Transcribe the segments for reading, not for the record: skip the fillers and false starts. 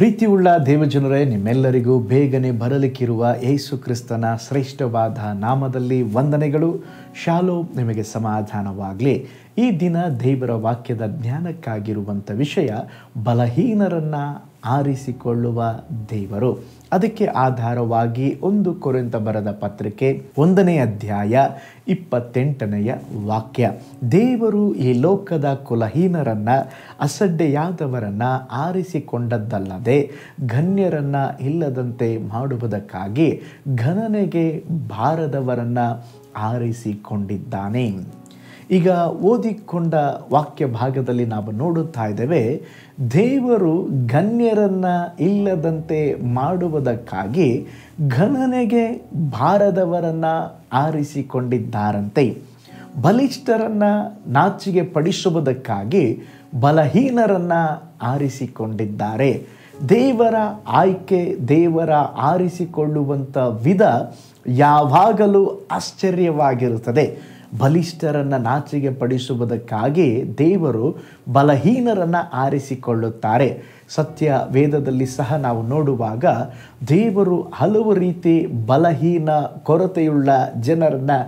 ಪ್ರೀತಿಯುಳ್ಳ ದೇವಜನರೇ, ನಿಮ್ಮೆಲ್ಲರಿಗೂ ಬೇಗನೆ ಬರಲಿಕ್ಕಿರುವ ಯೇಸು ಕ್ರಿಸ್ತನ ಶ್ರೇಷ್ಠವಾದ ನಾಮದಲ್ಲಿ ವಂದನೆಗಳು. ಶಾಲೋಮ್, ನಿಮಗೆ ಸಮಾಧಾನವಾಗಲಿ. ಈ ದಿನ ದೇವರ ವಾಕ್ಯದ ಜ್ಞಾನಕ್ಕಾಗಿರುವಂಥ ವಿಷಯ ಬಲಹೀನರನ್ನು ಆರಿಸಿಕೊಳ್ಳುವ ದೇವರು. ಅದಕ್ಕೆ ಆಧಾರವಾಗಿ 1 ಕೊರಿಂಥ ಬರೆದ ಪತ್ರಿಕೆ 1ನೇ ಅಧ್ಯಾಯ 28ನೆಯ ವಾಕ್ಯ. ದೇವರು ಈ ಲೋಕದ ಕುಲಹೀನರನ್ನು, ಅಸಡ್ಡೆಯಾದವರನ್ನು ಆರಿಸಿಕೊಂಡದ್ದಲ್ಲದೆ ಗಣ್ಯರನ್ನು ಇಲ್ಲದಂತೆ ಮಾಡುವುದಕ್ಕಾಗಿ ಗಣನೆಗೆ ಬಾರದವರನ್ನು ಆರಿಸಿಕೊಂಡಿದ್ದಾನೆ. ಈಗ ಓದಿಕೊಂಡ ವಾಕ್ಯ ಭಾಗದಲ್ಲಿ ನಾವು ನೋಡುತ್ತಾ ಇದ್ದೇವೆ, ದೇವರು ಗಣ್ಯರನ್ನು ಇಲ್ಲದಂತೆ ಮಾಡುವುದಕ್ಕಾಗಿ ಗಣನೆಗೆ ಬಾರದವರನ್ನು ಆರಿಸಿಕೊಂಡಿದ್ದಾರಂತೆ. ಬಲಿಷ್ಠರನ್ನು ನಾಚಿಗೆ ಪಡಿಸುವುದಕ್ಕಾಗಿ ಬಲಹೀನರನ್ನು ಆರಿಸಿಕೊಂಡಿದ್ದಾರೆ. ದೇವರ ಆಯ್ಕೆ, ದೇವರ ಆರಿಸಿಕೊಳ್ಳುವಂಥ ವಿಧ ಯಾವಾಗಲೂ ಆಶ್ಚರ್ಯವಾಗಿರುತ್ತದೆ. ಬಲಿಷ್ಠರನ್ನು ನಾಚಿಗೆ ಪಡಿಸುವುದಕ್ಕಾಗಿ ದೇವರು ಬಲಹೀನರನ್ನು ಆರಿಸಿಕೊಳ್ಳುತ್ತಾರೆ. ಸತ್ಯ ವೇದದಲ್ಲಿ ಸಹ ನಾವು ನೋಡುವಾಗ ದೇವರು ಹಲವು ರೀತಿ ಬಲಹೀನ, ಕೊರತೆಯುಳ್ಳ ಜನರನ್ನು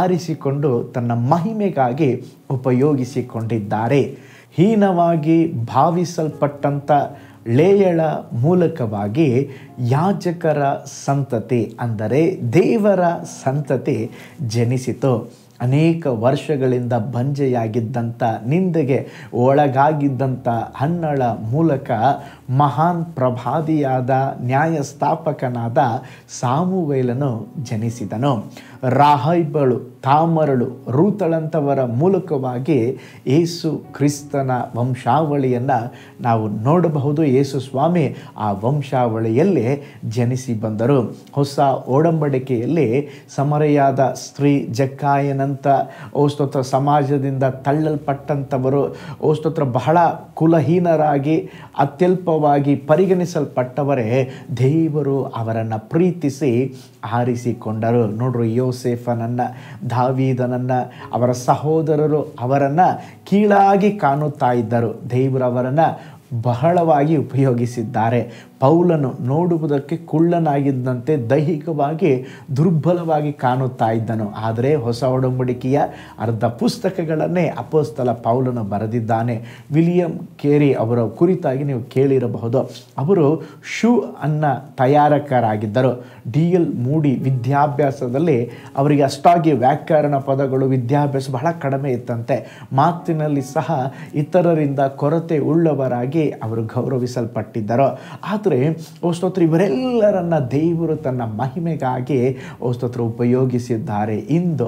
ಆರಿಸಿಕೊಂಡು ತನ್ನ ಮಹಿಮೆಗಾಗಿ ಉಪಯೋಗಿಸಿಕೊಂಡಿದ್ದಾರೆ. ಹೀನವಾಗಿ ಭಾವಿಸಲ್ಪಟ್ಟಂಥ ಲೇಯಳ ಮೂಲಕವಾಗಿ ಯಾಜಕರ ಸಂತತಿ, ಅಂದರೆ ದೇವರ ಸಂತತಿ ಜನಿಸಿತು. ಅನೇಕ ವರ್ಷಗಳಿಂದ ಬಂಜೆಯಾಗಿದ್ದಂಥ, ನಿಂದೆಗೆ ಒಳಗಾಗಿದ್ದಂಥ ಹನ್ನಳ ಮೂಲಕ ಮಹಾನ್ ಪ್ರಭಾದಿಯಾದ ನ್ಯಾಯಸ್ಥಾಪಕನಾದ ಸಾಮುವೇಲನು ಜನಿಸಿದನು. ರಾಹೈಬಳು, ತಾಮರಳು, ರೂತಳಂಥವರ ಮೂಲಕವಾಗಿ ಯೇಸು ಕ್ರಿಸ್ತನ ವಂಶಾವಳಿಯನ್ನು ನಾವು ನೋಡಬಹುದು. ಯೇಸು ಸ್ವಾಮಿ ಆ ವಂಶಾವಳಿಯಲ್ಲೇ ಜನಿಸಿ ಬಂದರು. ಹೊಸ ಒಡಂಬಡಿಕೆಯಲ್ಲಿ ಸಮರೆಯಾದ ಸ್ತ್ರೀ ಜಕ್ಕಾಯನಂತ ಸ್ತೋತ್ರ ಸಮಾಜದಿಂದ ತಳ್ಳಲ್ಪಟ್ಟಂಥವರು, ಸ್ತೋತ್ರ ಬಹಳ ಕುಲಹೀನರಾಗಿ ಅತ್ಯಲ್ಪವಾಗಿ ಪರಿಗಣಿಸಲ್ಪಟ್ಟವರೇ ದೇವರು ಅವರನ್ನು ಪ್ರೀತಿಸಿ ಆರಿಸಿಕೊಂಡರು. ನೋಡ್ರಿ, ಯೋಸೇಫನನ್ನು, ದಾವೀದನನ್ನು, ಅವರ ಸಹೋದರರು ಅವರನ್ನು ಕೀಳಾಗಿ ಕಾಣುತ್ತಾ ಇದ್ದರು. ದೇವರು ಅವರನ್ನು ಬಹಳವಾಗಿ ಉಪಯೋಗಿಸಿದ್ದಾರೆ. ಪೌಲನು ನೋಡುವುದಕ್ಕೆ ಕುಳ್ಳನಾಗಿದ್ದಂತೆ ದೈಹಿಕವಾಗಿ ದುರ್ಬಲವಾಗಿ ಕಾಣುತ್ತಾ ಇದ್ದನು. ಆದರೆ ಹೊಸ ಒಡಂಬಡಿಕೆಯ ಅರ್ಧ ಪುಸ್ತಕಗಳನ್ನೇ ಅಪೊಸ್ತಲ ಪೌಲನು ಬರೆದಿದ್ದಾನೆ. ವಿಲಿಯಂ ಕೇರಿ ಅವರ ಕುರಿತಾಗಿ ನೀವು ಕೇಳಿರಬಹುದು. ಅವರು ಶೂ ಅನ್ನ ತಯಾರಕರಾಗಿದ್ದರು. D.L. ಮೂಡಿ ವಿದ್ಯಾಭ್ಯಾಸದಲ್ಲಿ ಅವರಿಗೆ ಅಷ್ಟಾಗಿ ವ್ಯಾಕರಣ ಪದಗಳು, ವಿದ್ಯಾಭ್ಯಾಸ ಬಹಳ ಕಡಿಮೆ ಇತ್ತಂತೆ. ಮಾತಿನಲ್ಲಿ ಸಹ ಇತರರಿಂದ ಕೊರತೆ ಉಳ್ಳವರಾಗಿ ಅವರು ಗೌರವಿಸಲ್ಪಟ್ಟಿದ್ದರು. ಆದರೆ ಸ್ತೋತ್ರ ಇವರೆಲ್ಲರನ್ನ ದೇವರು ತನ್ನ ಮಹಿಮೆಗಾಗಿ ಸ್ತೋತ್ರ ಉಪಯೋಗಿಸಿದ್ದಾರೆ. ಇಂದು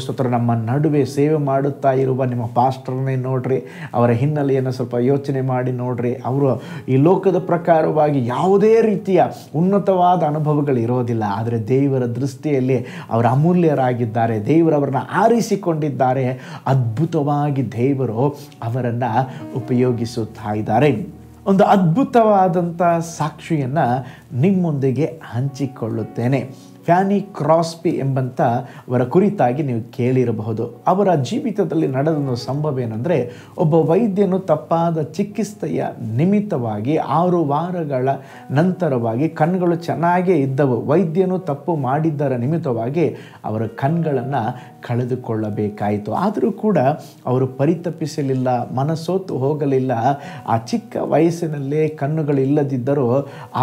ಸ್ತೋತ್ರ ನಮ್ಮ ನಡುವೆ ಸೇವೆ ಮಾಡುತ್ತಾ ಇರುವ ನಿಮ್ಮ ಪಾಸ್ಟರ್ನೇ ನೋಡ್ರಿ, ಅವರ ಹಿನ್ನೆಲೆಯನ್ನು ಸ್ವಲ್ಪ ಯೋಚನೆ ಮಾಡಿ ನೋಡ್ರಿ. ಅವರು ಈ ಲೋಕದ ಪ್ರಕಾರವಾಗಿ ಯಾವುದೇ ರೀತಿಯ ಉನ್ನತವಾದ ಅನುಭವಗಳು ಇರೋದಿಲ್ಲ. ಆದರೆ ದೇವರ ದೃಷ್ಟಿಯಲ್ಲಿ ಅವರು ಅಮೂಲ್ಯರಾಗಿದ್ದಾರೆ. ದೇವರು ಅವರನ್ನು ಆರಿಸಿಕೊಂಡಿದ್ದಾರೆ. ಅದ್ಭುತವಾಗಿ ದೇವರು ಅವರನ್ನು ಉಪಯೋಗಿಸುತ್ತಾ ಇದ್ದಾರೆ. ಒಂದು ಅದ್ಭುತವಾದಂಥ ಸಾಕ್ಷಿಯನ್ನು ನಿಮ್ಮೊಂದಿಗೆ ಹಂಚಿಕೊಳ್ಳುತ್ತೇನೆ. ಫ್ಯಾನಿ ಕ್ರಾಸ್ಬಿ ಎಂಬಂಥ ಅವರ ಕುರಿತಾಗಿ ನೀವು ಕೇಳಿರಬಹುದು. ಅವರ ಜೀವಿತದಲ್ಲಿ ನಡೆದ ಸಂಭವ ಏನಂದರೆ, ಒಬ್ಬ ವೈದ್ಯನು ತಪ್ಪಾದ ಚಿಕಿತ್ಸೆಯ ನಿಮಿತ್ತವಾಗಿ 6 ವಾರಗಳ ನಂತರವಾಗಿ ಕಣ್ಗಳು ಚೆನ್ನಾಗೇ ಇದ್ದವು. ವೈದ್ಯನು ತಪ್ಪು ಮಾಡಿದ್ದರ ನಿಮಿತ್ತವಾಗಿ ಅವರ ಕಣ್ಗಳನ್ನು ಕಳೆದುಕೊಳ್ಳಬೇಕಾಯಿತು. ಆದರೂ ಕೂಡ ಅವರು ಪರಿತಪಿಸಲಿಲ್ಲ, ಮನಸೋತು ಹೋಗಲಿಲ್ಲ. ಆ ಚಿಕ್ಕ ವಯಸ್ಸಿನಲ್ಲೇ ಕಣ್ಣುಗಳು ಇಲ್ಲದಿದ್ದರೂ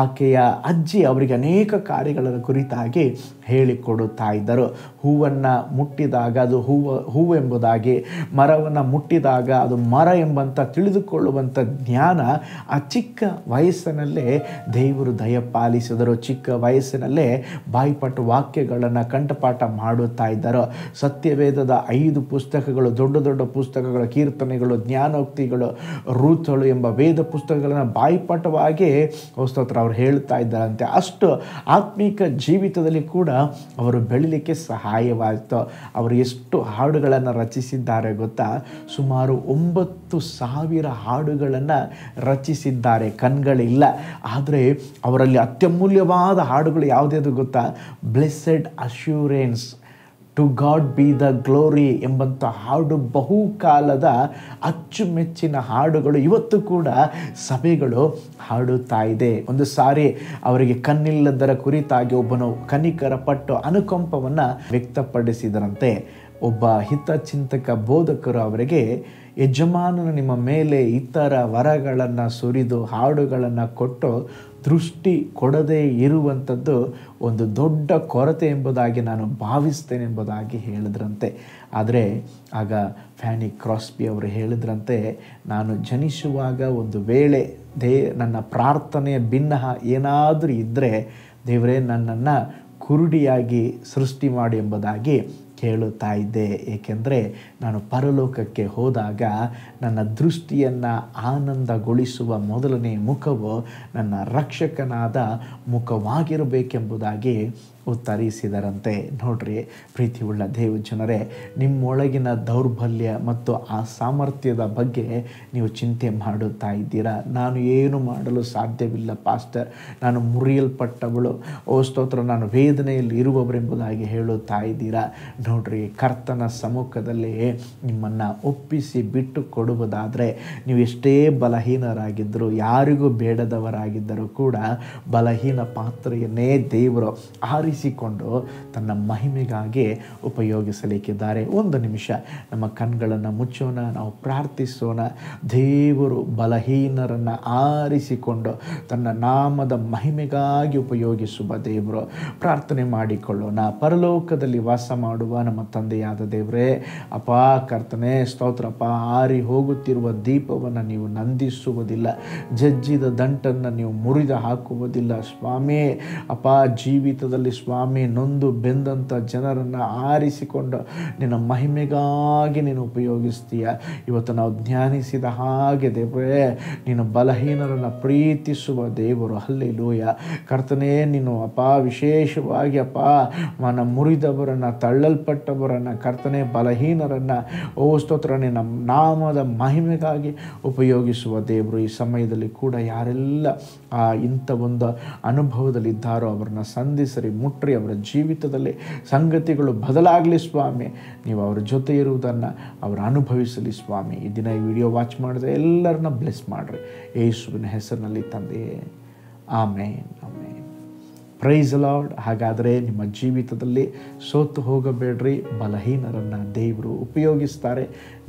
ಆಕೆಯ ಅಜ್ಜಿ ಅವರಿಗೆ ಅನೇಕ ಕಾರ್ಯಗಳ ಕುರಿತಾಗಿ ಹೇಳಿಕೊಡುತ್ತಾ ಇದ್ದರು. ಹೂವನ್ನು ಮುಟ್ಟಿದಾಗ ಅದು ಹೂವೆಂಬುದಾಗಿ, ಮರವನ್ನು ಮುಟ್ಟಿದಾಗ ಅದು ಮರ ಎಂಬಂತ ತಿಳಿದುಕೊಳ್ಳುವಂಥ ಜ್ಞಾನ ಆ ಚಿಕ್ಕ ವಯಸ್ಸಿನಲ್ಲೇ ದೇವರು ದಯಪಾಲಿಸಿದರು. ಚಿಕ್ಕ ವಯಸ್ಸಿನಲ್ಲೇ ಬಾಯಿಪಟ್ಟು ವಾಕ್ಯಗಳನ್ನು ಕಂಠಪಾಠ ಮಾಡುತ್ತಾ ಇದ್ದರು. ಸತ್ಯವೇದದ 5 ಪುಸ್ತಕಗಳು, ದೊಡ್ಡ ದೊಡ್ಡ ಪುಸ್ತಕಗಳು, ಕೀರ್ತನೆಗಳು, ಜ್ಞಾನೋಕ್ತಿಗಳು, ರೂತಳು ಎಂಬ ವೇದ ಪುಸ್ತಕಗಳನ್ನು ಬಾಯಿಪಾಠವಾಗಿ ಸ್ತೋತ್ರ ಅವರು ಹೇಳುತ್ತಾ ಇದ್ದಾರಂತೆ. ಅಷ್ಟು ಆತ್ಮೀಕ ಜೀವಿತದಲ್ಲಿ ಕೂಡ ಅವರು ಬೆಳಿಲಿಕ್ಕೆ ಸಹಾಯವಾಯಿತು. ಅವರು ಎಷ್ಟು ಹಾಡುಗಳನ್ನು ರಚಿಸಿದ್ದಾರೆ ಗೊತ್ತಾ? ಸುಮಾರು 9,000 ಹಾಡುಗಳನ್ನು ರಚಿಸಿದ್ದಾರೆ. ಕಣ್ಗಳಿಲ್ಲ, ಆದರೆ ಅವರಲ್ಲಿ ಅತ್ಯಮೂಲ್ಯವಾದ ಹಾಡುಗಳು ಯಾವುದ್ಯಾವುದು ಗೊತ್ತಾ? Blessed assurance, to God be the glory ಎಂಬಂಥ ಹಾಡು ಬಹುಕಾಲದ ಅಚ್ಚುಮೆಚ್ಚಿನ ಹಾಡುಗಳು ಇವತ್ತು ಕೂಡ ಸಭೆಗಳು ಹಾಡುತ್ತಾ ಇದೆ. ಒಂದು ಸಾರಿ ಅವರಿಗೆ ಕಣ್ಣಿಲ್ಲದರ ಕುರಿತಾಗಿ ಒಬ್ಬನು ಕನಿಕರ ಪಟ್ಟು ಅನುಕಂಪವನ್ನು ವ್ಯಕ್ತಪಡಿಸಿದರಂತೆ. ಒಬ್ಬ ಹಿತಚಿಂತಕ ಬೋಧಕರು ಅವರಿಗೆ, ಯಜಮಾನನು ನಿಮ್ಮ ಮೇಲೆ ಇತರ ವರಗಳನ್ನು ಸುರಿದು ಹಾಡುಗಳನ್ನು ಕೊಟ್ಟು ದೃಷ್ಟಿ ಕೊಡದೇ ಇರುವಂಥದ್ದು ಒಂದು ದೊಡ್ಡ ಕೊರತೆ ಎಂಬುದಾಗಿ ನಾನು ಭಾವಿಸ್ತೇನೆ ಎಂಬುದಾಗಿ ಹೇಳಿದ್ರಂತೆ. ಆದರೆ ಆಗ ಫ್ಯಾನಿ ಕ್ರಾಸ್ಬಿ ಅವರು ಹೇಳಿದ್ರಂತೆ, ನಾನು ಜನಿಸುವಾಗ ಒಂದು ವೇಳೆ ನನ್ನ ಪ್ರಾರ್ಥನೆಯ ಭಿನ್ನ ಏನಾದರೂ ಇದ್ದರೆ ದೇವರೇ ನನ್ನನ್ನು ಕುರುಡಿಯಾಗಿ ಸೃಷ್ಟಿ ಮಾಡಿ ಎಂಬುದಾಗಿ ಕೇಳುತ್ತಾ ಇದ್ದೆ. ಏಕೆಂದರೆ ನಾನು ಪರಲೋಕಕ್ಕೆ ಹೋದಾಗ ನನ್ನ ದೃಷ್ಟಿಯನ್ನು ಆನಂದಗೊಳಿಸುವ ಮೊದಲನೇ ಮುಖವು ನನ್ನ ರಕ್ಷಕನಾದ ಮುಖವಾಗಿರಬೇಕೆಂಬುದಾಗಿ ಉತ್ತರಿಸಿದರಂತೆ. ನೋಡ್ರಿ ಪ್ರೀತಿಯುಳ್ಳ ದೇವ ಜನರೇ, ನಿಮ್ಮೊಳಗಿನ ದೌರ್ಬಲ್ಯ ಮತ್ತು ಆ ಸಾಮರ್ಥ್ಯದ ಬಗ್ಗೆ ನೀವು ಚಿಂತೆ ಮಾಡುತ್ತಾ ಇದ್ದೀರಾ. ನಾನು ಏನು ಮಾಡಲು ಸಾಧ್ಯವಿಲ್ಲ ಪಾಸ್ಟರ್, ನಾನು ಮುರಿಯಲ್ಪಟ್ಟವಳು, ಓ ಸ್ತೋತ್ರ, ನಾನು ವೇದನೆಯಲ್ಲಿ ಇರುವವರೆಂಬುದಾಗಿ ಹೇಳುತ್ತಾ ಇದ್ದೀರಾ. ನೋಡ್ರಿ, ಕರ್ತನ ಸಮ್ಮುಖದಲ್ಲಿ ನಿಮ್ಮನ್ನು ಒಪ್ಪಿಸಿ ಬಿಟ್ಟು ಕೊಡುವುದಾದರೆ ನೀವು ಎಷ್ಟೇ ಬಲಹೀನರಾಗಿದ್ದರೂ, ಯಾರಿಗೂ ಬೇಡದವರಾಗಿದ್ದರೂ ಕೂಡ ಬಲಹೀನ ಪಾತ್ರೆಯನ್ನೇ ದೇವರು ಆರಿಸಿಕೊಂಡು ತನ್ನ ಮಹಿಮೆಗಾಗಿ ಉಪಯೋಗಿಸಲಿಕ್ಕಿದ್ದಾರೆ. ಒಂದು ನಿಮಿಷ ನಮ್ಮ ಕಣ್ಗಳನ್ನು ಮುಚ್ಚೋಣ, ನಾವು ಪ್ರಾರ್ಥಿಸೋಣ. ದೇವರು ಬಲಹೀನರನ್ನು ಆರಿಸಿಕೊಂಡು ತನ್ನ ನಾಮದ ಮಹಿಮೆಗಾಗಿ ಉಪಯೋಗಿಸುವ ದೇವರು. ಪ್ರಾರ್ಥನೆ ಮಾಡಿಕೊಳ್ಳೋಣ. ಪರಲೋಕದಲ್ಲಿ ವಾಸ ಮಾಡುವ ನಮ್ಮ ತಂದೆಯಾದ ದೇವರೇ, ಅಪ್ಪ ಕರ್ತನೆ ಸ್ತೋತ್ರಪ್ಪ, ಆರಿ ಹೋಗುತ್ತಿರುವ ದೀಪವನ್ನು ನೀವು ನಂದಿಸುವುದಿಲ್ಲ, ಜಜ್ಜಿದ ದಂಟನ್ನು ನೀವು ಮುರಿದು ಹಾಕುವುದಿಲ್ಲ ಸ್ವಾಮಿ. ಅಪ್ಪ, ಜೀವಿತದಲ್ಲಿ ಸ್ವಾಮಿ ನೊಂದು ಬೆಂದಂಥ ಜನರನ್ನು ಆರಿಸಿಕೊಂಡು ನಿನ್ನ ಮಹಿಮೆಗಾಗಿ ನೀನು ಉಪಯೋಗಿಸ್ತೀಯ. ಇವತ್ತು ನಾವು ಧ್ಯಾನಿಸಿದ ಹಾಗೆ ದೇವರೇ, ನೀನು ಬಲಹೀನರನ್ನು ಪ್ರೀತಿಸುವ ದೇವರು. ಹಲ್ಲೆಲೂಯ ಕರ್ತನೇ, ನೀನು ಅಪ್ಪ ವಿಶೇಷವಾಗಿ ಅಪ್ಪ ಮುರಿದವರನ್ನು, ತಳ್ಳಲ್ಪಟ್ಟವರನ್ನು, ಕರ್ತನೆ ಬಲಹೀನರನ್ನು, ಓ ಸ್ತೋತ್ರ, ನಿನ್ನ ನಾಮದ ಮಹಿಮೆಗಾಗಿ ಉಪಯೋಗಿಸುವ ದೇವರು. ಈ ಸಮಯದಲ್ಲಿ ಕೂಡ ಯಾರೆಲ್ಲ ಇಂಥ ಒಂದು ಅನುಭವದಲ್ಲಿದ್ದಾರೋ ಅವರನ್ನ ಸಂಧಿಸರಿ, ಮುಟ್ರಿ, ಅವರ ಜೀವಿತದಲ್ಲಿ ಸಂಗತಿಗಳು ಬದಲಾಗಲಿ ಸ್ವಾಮಿ. ನೀವು ಅವರ ಜೊತೆ ಇರುವುದನ್ನು ಅವರು ಅನುಭವಿಸಲಿ ಸ್ವಾಮಿ. ಈ ದಿನ ಈ ವಿಡಿಯೋ ವಾಚ್ ಮಾಡಿದ್ರೆ ಎಲ್ಲರನ್ನ ಬ್ಲೆಸ್ ಮಾಡಿರಿ ಯೇಸುವಿನ ಹೆಸರಿನಲ್ಲಿ ತಂದೆಯೇ, ಆಮೇನ್ ಆಮೇನ್. Price lord. ಹಾಗಾದರೆ ನಿಮ್ಮ ಜೀವಿತದಲ್ಲಿ ಸೋತು ಹೋಗಬೇಡ್ರಿ. ಬಲಹೀನರನ್ನು ದೇವರು ಉಪಯೋಗಿಸ್ತಾರೆ.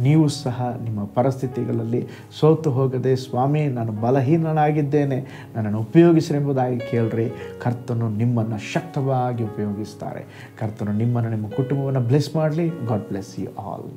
ನೀವು ಸಹ ನಿಮ್ಮ ಪರಿಸ್ಥಿತಿಗಳಲ್ಲಿ ಸೋತು ಹೋಗದೆ, ಸ್ವಾಮಿ ನಾನು ಬಲಹೀನನಾಗಿದ್ದೇನೆ, ನನ್ನನ್ನು ಉಪಯೋಗಿಸ್ರಿ ಎಂಬುದಾಗಿ ಕೇಳ್ರಿ. ಕರ್ತನು ನಿಮ್ಮನ್ನು ಶಕ್ತವಾಗಿ ಉಪಯೋಗಿಸ್ತಾರೆ. ಕರ್ತನು ನಿಮ್ಮನ್ನು, ನಿಮ್ಮ ಕುಟುಂಬವನ್ನು ಬ್ಲೆಸ್ ಮಾಡಲಿ. God bless you all.